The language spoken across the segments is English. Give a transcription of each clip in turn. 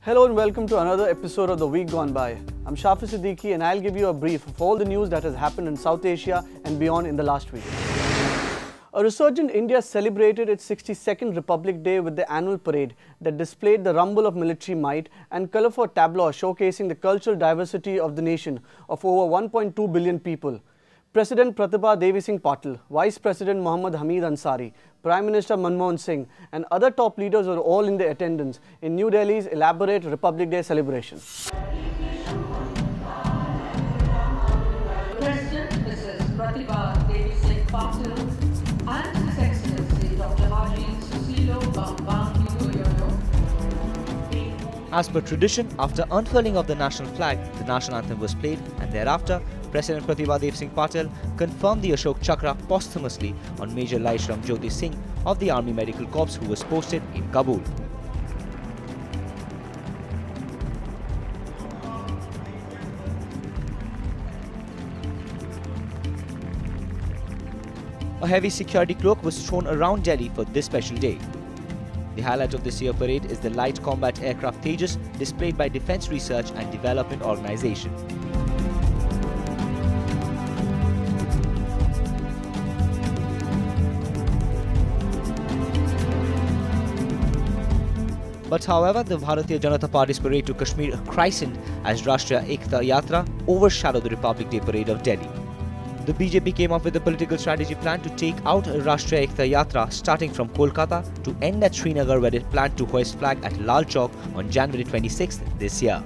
Hello and welcome to another episode of The Week Gone By. I'm Tvsouthasia and I'll give you a brief of all the news that has happened in South Asia and beyond in the last week. A resurgent India celebrated its 62nd Republic Day with the annual parade that displayed the rumble of military might and colourful tableaux showcasing the cultural diversity of the nation of over 1.2 billion people. President Pratibha Devi Singh Patil, Vice President Mohammad Hamid Ansari, Prime Minister Manmohan Singh and other top leaders were all in the attendance in New Delhi's elaborate Republic Day celebration. President Mrs. Pratibha Devi Singh Patil and His Excellency Dr. Haji Susilo Bambang Yudhoyono. As per tradition, after unfurling of the national flag, the national anthem was played and thereafter, President Pratibha Devi Singh Patil confirmed the Ashok Chakra posthumously on Major Laishram Jyoti Singh of the Army Medical Corps who was posted in Kabul. A heavy security cloak was thrown around Delhi for this special day. The highlight of this year's parade is the light combat aircraft Tejas displayed by Defence Research and Development Organisation. But however, the Bharatiya Janata Party's parade to Kashmir christened as Rashtriya Ekta Yatra overshadowed the Republic Day parade of Delhi. The BJP came up with a political strategy plan to take out Rashtriya Ekta Yatra starting from Kolkata to end at Srinagar, where it planned to hoist flag at Lal Chowk on January 26th this year.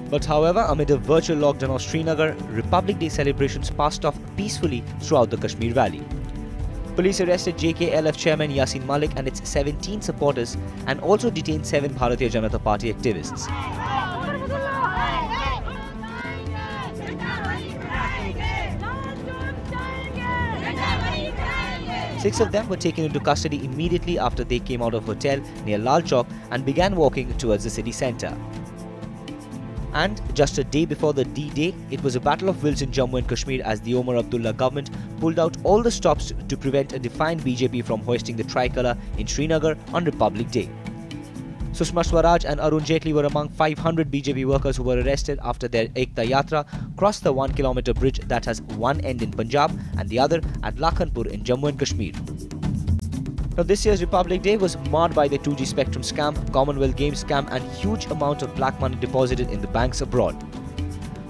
But however, amid a virtual lockdown of Srinagar, Republic Day celebrations passed off peacefully throughout the Kashmir Valley. Police arrested JKLF chairman Yasin Malik and its 17 supporters and also detained 7 Bharatiya Janata Party activists. 6 of them were taken into custody immediately after they came out of a hotel near Lal Chowk and began walking towards the city centre. And just a day before the D-Day, it was a battle of wills in Jammu and Kashmir as the Omar Abdullah government pulled out all the stops to prevent a defiant BJP from hoisting the tricolour in Srinagar on Republic Day. Sushma Swaraj and Arun Jaitley were among 500 BJP workers who were arrested after their Ekta Yatra crossed the 1-kilometre bridge that has one end in Punjab and the other at Lakhanpur in Jammu and Kashmir. Now, this year's Republic Day was marred by the 2G spectrum scam, Commonwealth Games scam and huge amount of black money deposited in the banks abroad.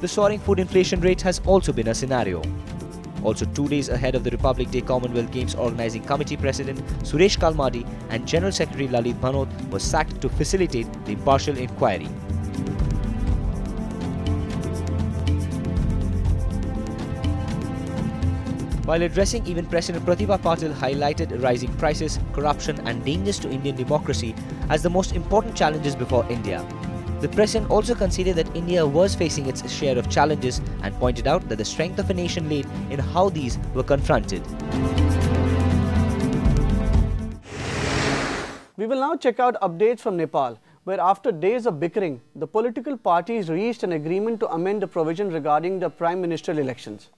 The soaring food inflation rate has also been a scenario. Also 2 days ahead of the Republic Day, Commonwealth Games Organising Committee President Suresh Kalmadi and General Secretary Lalit Bhanot were sacked to facilitate the impartial inquiry. While addressing event, President Pratibha Patil highlighted rising prices, corruption and dangers to Indian democracy as the most important challenges before India. The President also conceded that India was facing its share of challenges and pointed out that the strength of a nation lay in how these were confronted. We will now check out updates from Nepal, where after days of bickering, the political parties reached an agreement to amend the provision regarding the Prime Ministerial elections.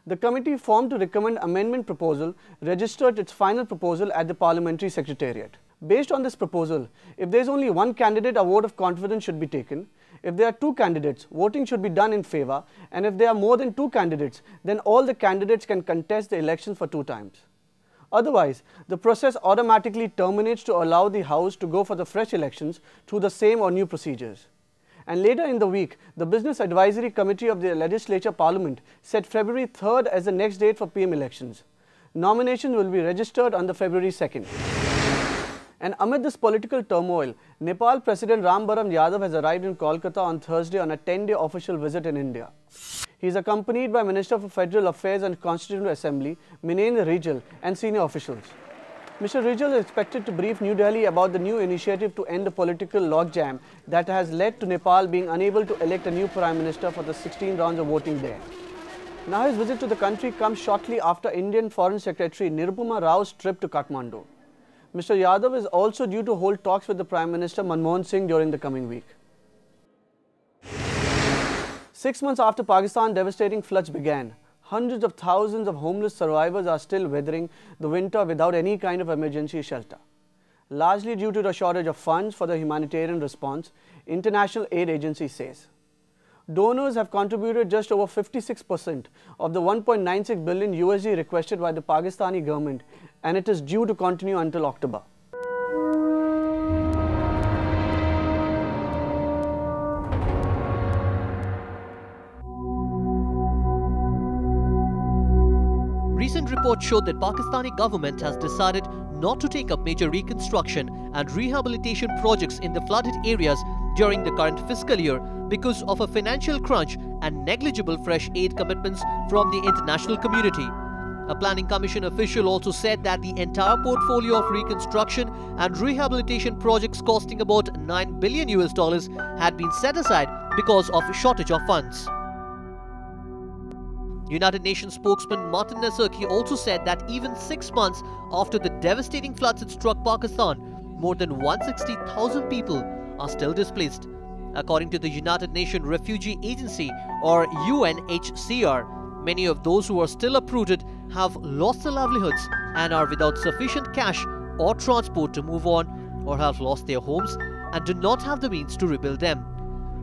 The committee formed to recommend amendment proposal registered its final proposal at the Parliamentary Secretariat. Based on this proposal, if there is only one candidate, a vote of confidence should be taken. If there are 2 candidates, voting should be done in favour, and if there are more than 2 candidates, then all the candidates can contest the election for 2 times. Otherwise, the process automatically terminates to allow the House to go for the fresh elections through the same or new procedures. And later in the week, the Business Advisory Committee of the Legislature Parliament set February 3rd as the next date for PM elections. Nominations will be registered on the February 2nd. And amid this political turmoil, Nepal President Ram Baram Yadav has arrived in Kolkata on Thursday on a 10-day official visit in India. He is accompanied by Minister for Federal Affairs and Constituent Assembly, Minendra Rijal, and senior officials. Mr. Rijal is expected to brief New Delhi about the new initiative to end the political logjam that has led to Nepal being unable to elect a new Prime Minister for the 16 rounds of voting there. Now his visit to the country comes shortly after Indian Foreign Secretary Nirupama Rao's trip to Kathmandu. Mr. Yadav is also due to hold talks with the Prime Minister Manmohan Singh during the coming week. 6 months after Pakistan devastating floods began, hundreds of thousands of homeless survivors are still weathering the winter without any kind of emergency shelter. largely due to the shortage of funds for the humanitarian response, international aid agency says. Donors have contributed just over 56% of the $1.96 billion USD requested by the Pakistani government, and it is due to continue until October. Recent reports showed that Pakistani government has decided not to take up major reconstruction and rehabilitation projects in the flooded areas during the current fiscal year because of a financial crunch and negligible fresh aid commitments from the international community. A planning commission official also said that the entire portfolio of reconstruction and rehabilitation projects costing about $9 billion had been set aside because of a shortage of funds. United Nations spokesman Martin Naserki also said that even 6 months after the devastating floods had struck Pakistan, more than 160,000 people are still displaced. According to the United Nations Refugee Agency or UNHCR, many of those who are still uprooted have lost their livelihoods and are without sufficient cash or transport to move on, or have lost their homes and do not have the means to rebuild them.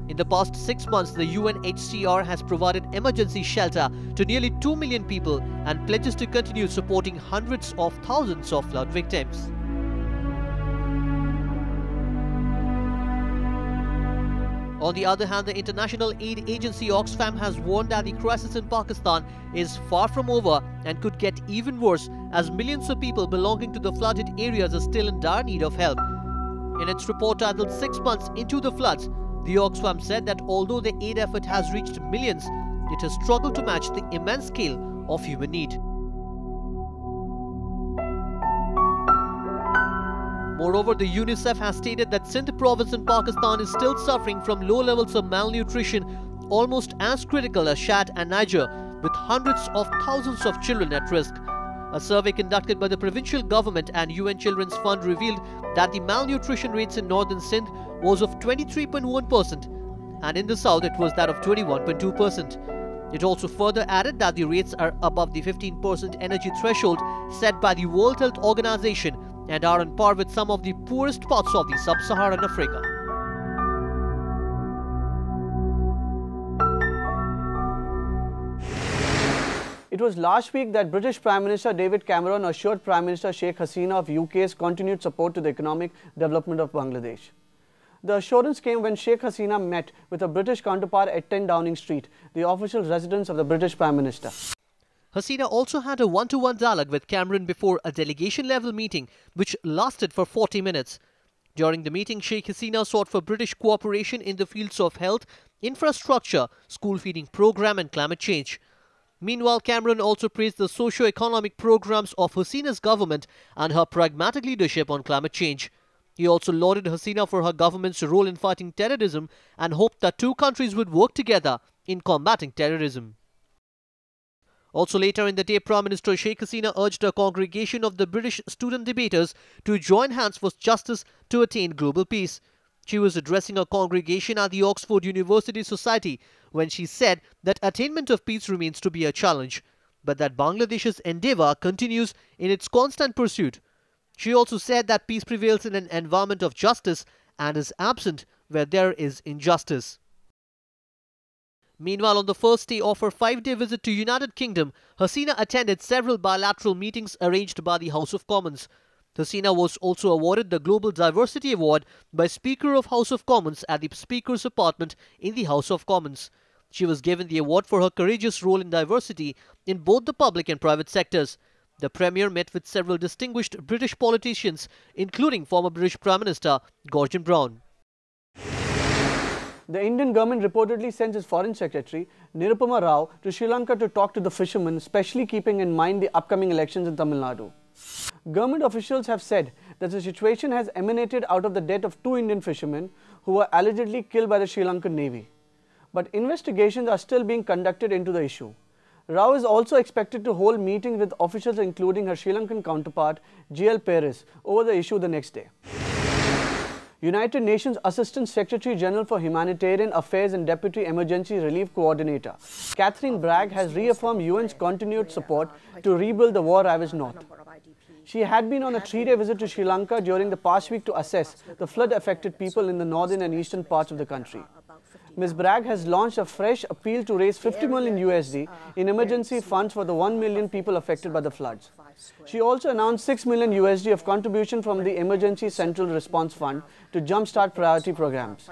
In the past 6 months, the UNHCR has provided emergency shelter to nearly 2 million people and pledges to continue supporting hundreds of thousands of flood victims. On the other hand, the international aid agency Oxfam has warned that the crisis in Pakistan is far from over and could get even worse as millions of people belonging to the flooded areas are still in dire need of help. In its report titled 6 Months Into the Floods, the Oxfam said that although the aid effort has reached millions, it has struggled to match the immense scale of human need. Moreover, the UNICEF has stated that Sindh province in Pakistan is still suffering from low levels of malnutrition, almost as critical as Chad and Niger, with hundreds of thousands of children at risk. A survey conducted by the provincial government and UN Children's Fund revealed that the malnutrition rates in northern Sindh was of 23.1% and in the south it was that of 21.2%. It also further added that the rates are above the 15% energy threshold set by the World Health Organization and are on par with some of the poorest parts of the sub-Saharan Africa. It was last week that British Prime Minister David Cameron assured Prime Minister Sheikh Hasina of UK's continued support to the economic development of Bangladesh. The assurance came when Sheikh Hasina met with a British counterpart at 10 Downing Street, the official residence of the British Prime Minister. Hasina also had a one-to-one dialogue with Cameron before a delegation-level meeting which lasted for 40 minutes. During the meeting, Sheikh Hasina sought for British cooperation in the fields of health, infrastructure, school feeding program and climate change. Meanwhile, Cameron also praised the socio-economic programs of Hasina's government and her pragmatic leadership on climate change. He also lauded Hasina for her government's role in fighting terrorism and hoped that two countries would work together in combating terrorism. Also later in the day, Prime Minister Sheikh Hasina urged a congregation of the British student debaters to join hands for justice to attain global peace. She was addressing a congregation at the Oxford University Society when she said that attainment of peace remains to be a challenge, but that Bangladesh's endeavour continues in its constant pursuit. She also said that peace prevails in an environment of justice and is absent where there is injustice. Meanwhile, on the first day of her 5-day visit to United Kingdom, Hasina attended several bilateral meetings arranged by the House of Commons. Hasina was also awarded the Global Diversity Award by Speaker of House of Commons at the Speaker's apartment in the House of Commons. She was given the award for her courageous role in diversity in both the public and private sectors. The Premier met with several distinguished British politicians, including former British Prime Minister Gordon Brown. The Indian government reportedly sends its Foreign Secretary, Nirupama Rao, to Sri Lanka to talk to the fishermen, especially keeping in mind the upcoming elections in Tamil Nadu. Government officials have said that the situation has emanated out of the death of 2 Indian fishermen who were allegedly killed by the Sri Lankan Navy. But investigations are still being conducted into the issue. Rao is also expected to hold meetings with officials including her Sri Lankan counterpart, G.L. Paris, over the issue the next day. United Nations Assistant Secretary General for Humanitarian Affairs and Deputy Emergency Relief Coordinator, Catherine Bragg, has reaffirmed UN's continued support to rebuild the war-ravaged north. She had been on a 3-day visit to Sri Lanka during the past week to assess the flood-affected people in the northern and eastern parts of the country. Ms. Bragg has launched a fresh appeal to raise 50 million USD in emergency funds for the 1 million people affected by the floods. She also announced 6 million USD of contribution from the Emergency Central Response Fund to jumpstart priority programs.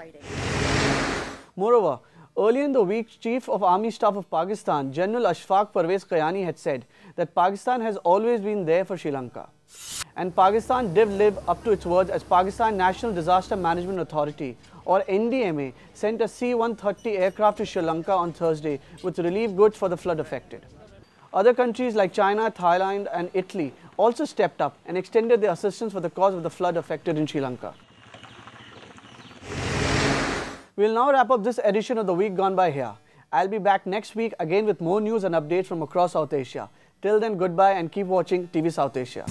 Moreover, earlier in the week, Chief of Army Staff of Pakistan, General Ashfaq Parvez Kayani, had said that Pakistan has always been there for Sri Lanka. And Pakistan did live up to its words, as Pakistan National Disaster Management Authority, or NDMA, sent a C-130 aircraft to Sri Lanka on Thursday with relief goods for the flood affected. Other countries like China, Thailand and Italy also stepped up and extended their assistance for the cause of the flood affected in Sri Lanka. We'll now wrap up this edition of The Week Gone By here. I'll be back next week again with more news and updates from across South Asia. Till then, goodbye and keep watching TV South Asia.